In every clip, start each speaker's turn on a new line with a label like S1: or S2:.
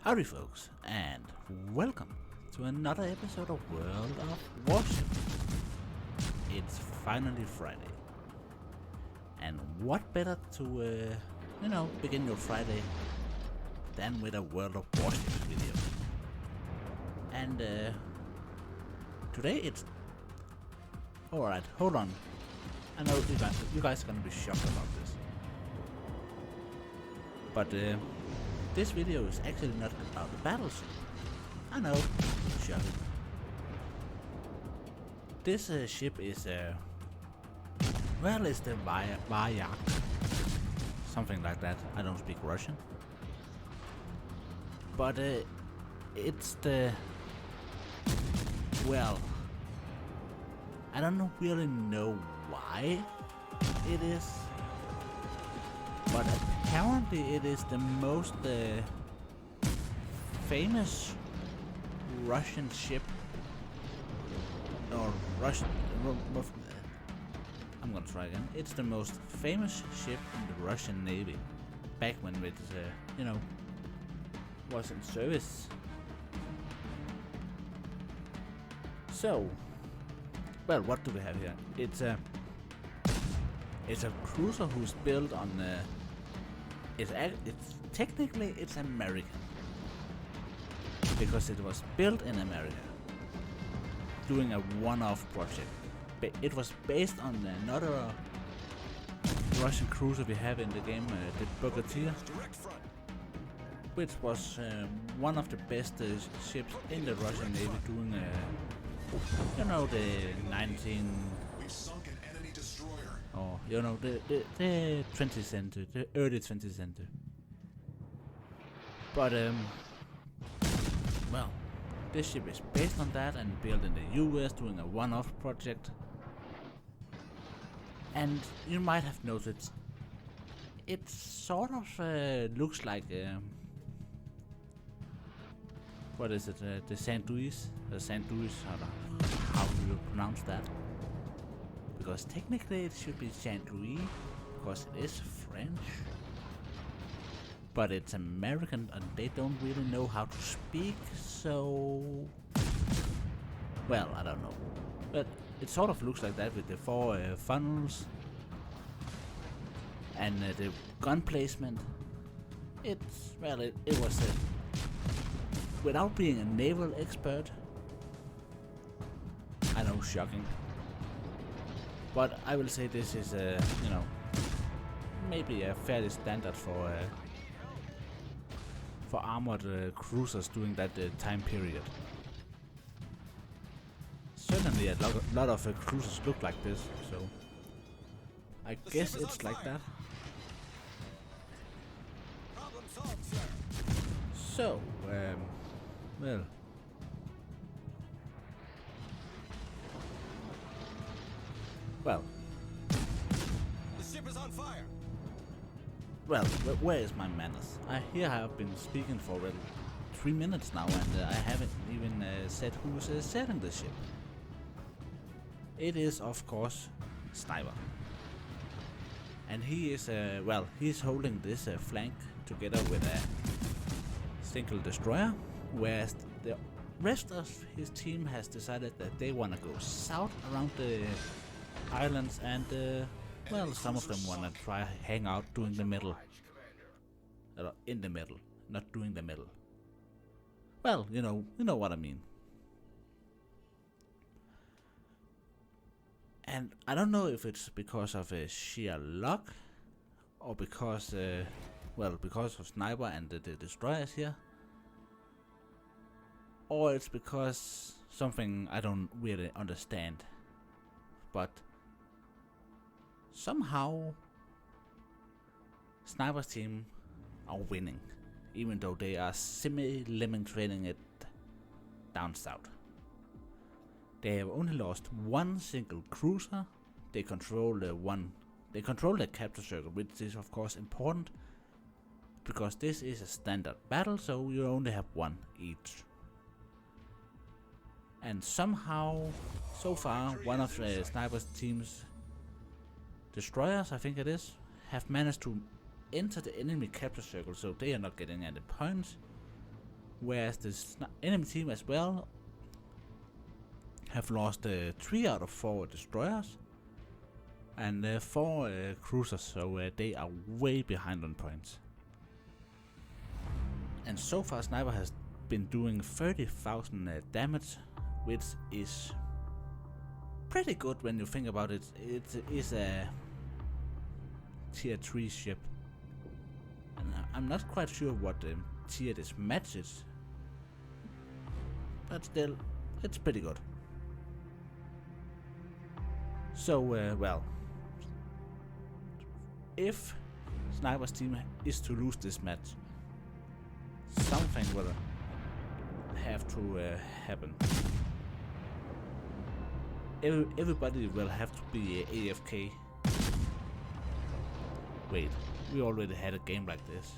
S1: Howdy folks, and welcome to another episode of World of Warships. It's finally Friday, and what better to, begin your Friday than with a World of Warships video. And today it's... Alright, hold on. I know you guys are gonna be shocked about this. But this video is actually not about the battleship. I know, shocking. This ship is, it's the Varyag. Something like that. I don't speak Russian. But it's the... I don't really know why it is. But apparently it is the most famous Russian ship, or Russian. I'm gonna try again. It's the most famous ship in the Russian Navy, back when it, was in service. So, what do we have here? It's a cruiser who's built on. It's technically American, because it was built in America, doing a one-off project. It was based on another Russian cruiser we have in the game, the Bogatyr, which was one of the best ships in the Russian Navy, doing the 19. Or the 20th century, the early 20th century. But this ship is based on that and built in the US, doing a one-off project. And you might have noticed, it sort of looks like what is it? The Saint Louis, how do you pronounce that? Because technically it should be Saint Louis, because it is French. But it's American and they don't really know how to speak, so... I don't know. But it sort of looks like that with the four funnels. And the gun placement. It was... without being a naval expert, I know, shocking. But I will say this is, maybe a fairly standard for armored cruisers during that time period. Certainly a lot of cruisers look like this, so I guess it's like that. So,
S2: The ship is on fire.
S1: Where is my manners? I have been speaking for 3 minutes now, and I haven't even said who's sailing the ship. It is, of course, Sniper. And he is, he's holding this flank together with a single destroyer, whereas the rest of his team has decided that they want to go south around the islands, and some of them wanna try hang out doing the middle. In the middle, not doing the middle. You know what I mean. And I don't know if it's because of sheer luck, or because of Sniper and the destroyers here, or it's because something I don't really understand. But somehow Sniper's team are winning, even though they are semi-lemon trailing it down south. They have only lost one single cruiser. They control the capture circle, which is of course important, because this is a standard battle, so you only have one each. And somehow, so far, one of the Sniper's team's destroyers, I think it is, have managed to enter the enemy capture circle, so they are not getting any points. whereas the enemy team as well have lost 3 out of 4 destroyers and 4 cruisers, so they are way behind on points. And so far Sniper has been doing 30,000 damage, which is pretty good when you think about it. It is a tier 3 ship, and I'm not quite sure what tier this matches, but still, it's pretty good. So, well, if Sniper's team is to lose this match, something will have to happen. Everybody will have to be AFK. Wait, we already had a game like this.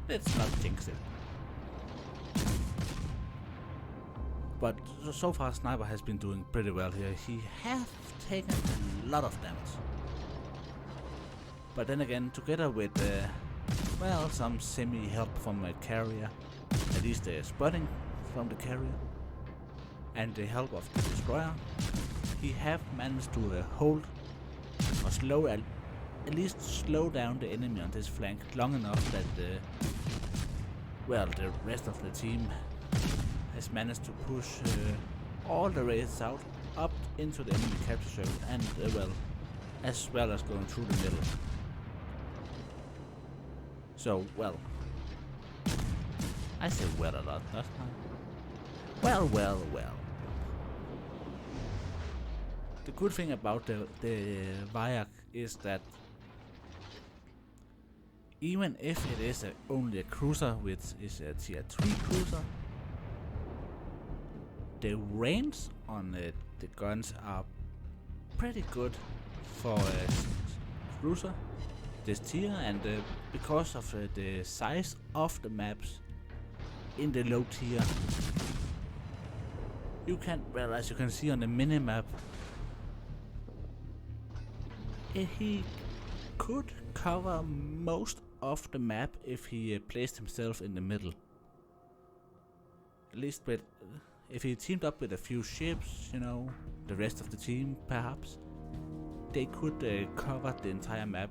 S1: Let's not jinx it. But so far Sniper has been doing pretty well here. He has taken a lot of damage. But then again, together with well, some semi-help from a carrier, at least the spotting from the carrier, and the help of the destroyer, he have managed to hold or slow at least slow down the enemy on this flank long enough that well, the rest of the team has managed to push all the raids out up into the enemy capture circle, and well as going through the middle. So, well, I say well a lot, doesn't I? Well. The good thing about the Varyag is that even if it is only a cruiser, which is a tier 3 cruiser, the range on the guns are pretty good for a cruiser this tier, and because of the size of the maps in the low tier, you can, well, as you can see on the minimap, he could cover most of the map if he placed himself in the middle. At least with, if he teamed up with a few ships, you know, the rest of the team perhaps, they could cover the entire map,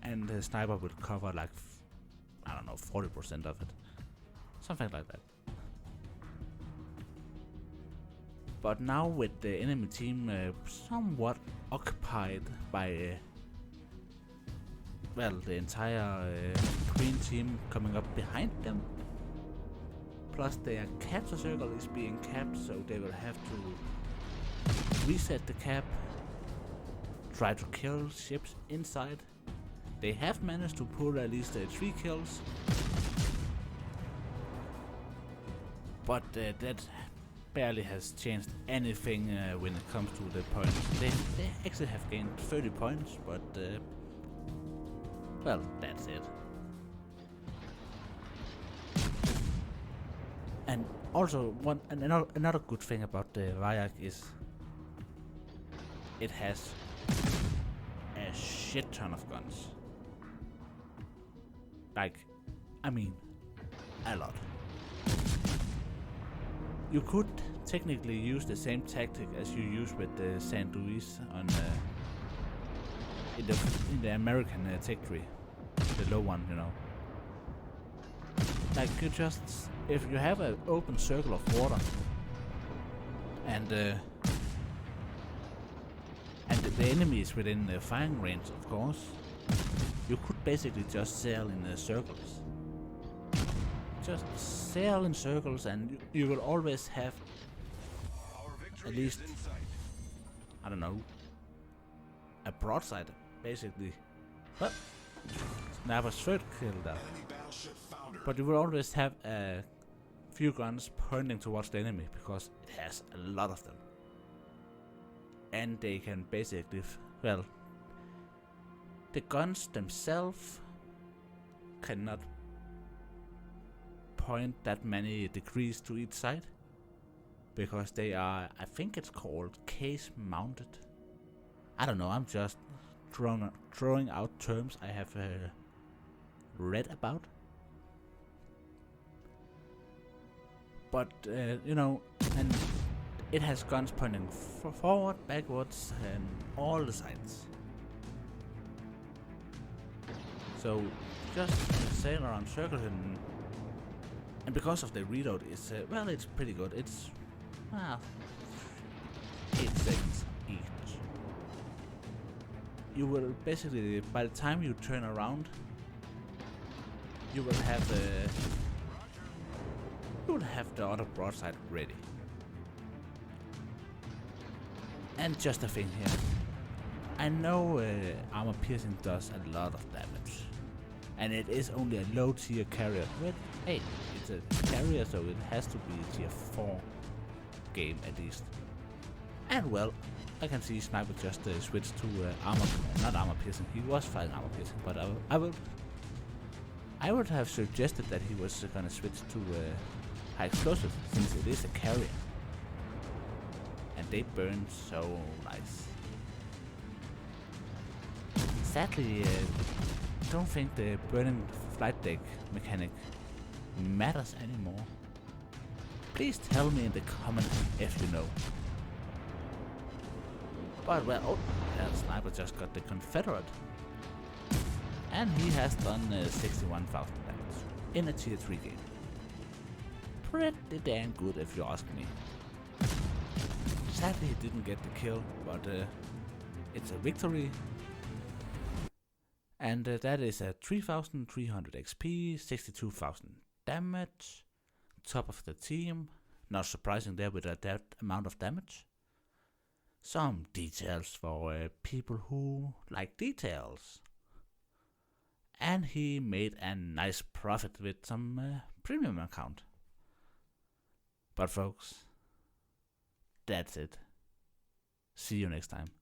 S1: and the Sniper would cover like, I don't know, 40% of it. Something like that. But now with the enemy team somewhat occupied by well, the entire green team coming up behind them, plus their capture circle is being capped, so they will have to reset the cap, try to kill ships inside. They have managed to pull at least 3 kills, but that barely has changed anything when it comes to the points. They actually have gained 30 points, but well, that's it. And also, another good thing about the Varyag is it has a shit ton of guns. Like, I mean, a lot. You could technically use the same tactic as you use with the St. Louis on in the American tech tree, the low one, you know. Like, you just, if you have an open circle of water and the enemy is within the firing range, of course, you could basically just sail in circles. Just sail in circles, and you will always have at least, I don't know, a broadside, basically. But Sniper's third kill there. But you will always have a few guns pointing towards the enemy, because it has a lot of them. And they can basically, well, the guns themselves cannot point that many degrees to each side, because they are, I think it's called case mounted. I don't know, I'm just throwing out terms I have read about. But, you know, and it has guns pointing forward, backwards, and all the sides. So just sail around circles, and because of the reload, it's well, it's pretty good. It's 8 seconds each. You will basically, by the time you turn around, you will have the other broadside ready. And just a thing here, I know armor piercing does a lot of damage, and it is only a low tier carrier. But hey, it's a carrier, so it has to be a tier 4 game at least. And well, I can see Sniper just switched to not armor piercing. He was fighting armor piercing, but I would have suggested that he was gonna switch to high explosives, since it is a carrier, and they burn so nice. Sadly, I don't think the burning flight deck mechanic matters anymore. Please tell me in the comments if you know. But well, oh, yeah, Sniper just got the Confederate, and he has done 61,000 damage in a tier 3 game. Pretty damn good if you ask me. Sadly he didn't get the kill, but it's a victory. And that is a 3,300 XP, 62,000 damage, top of the team. Not surprising there with that amount of damage. Some details for people who like details. And he made a nice profit with some premium account. But folks, that's it. See you next time.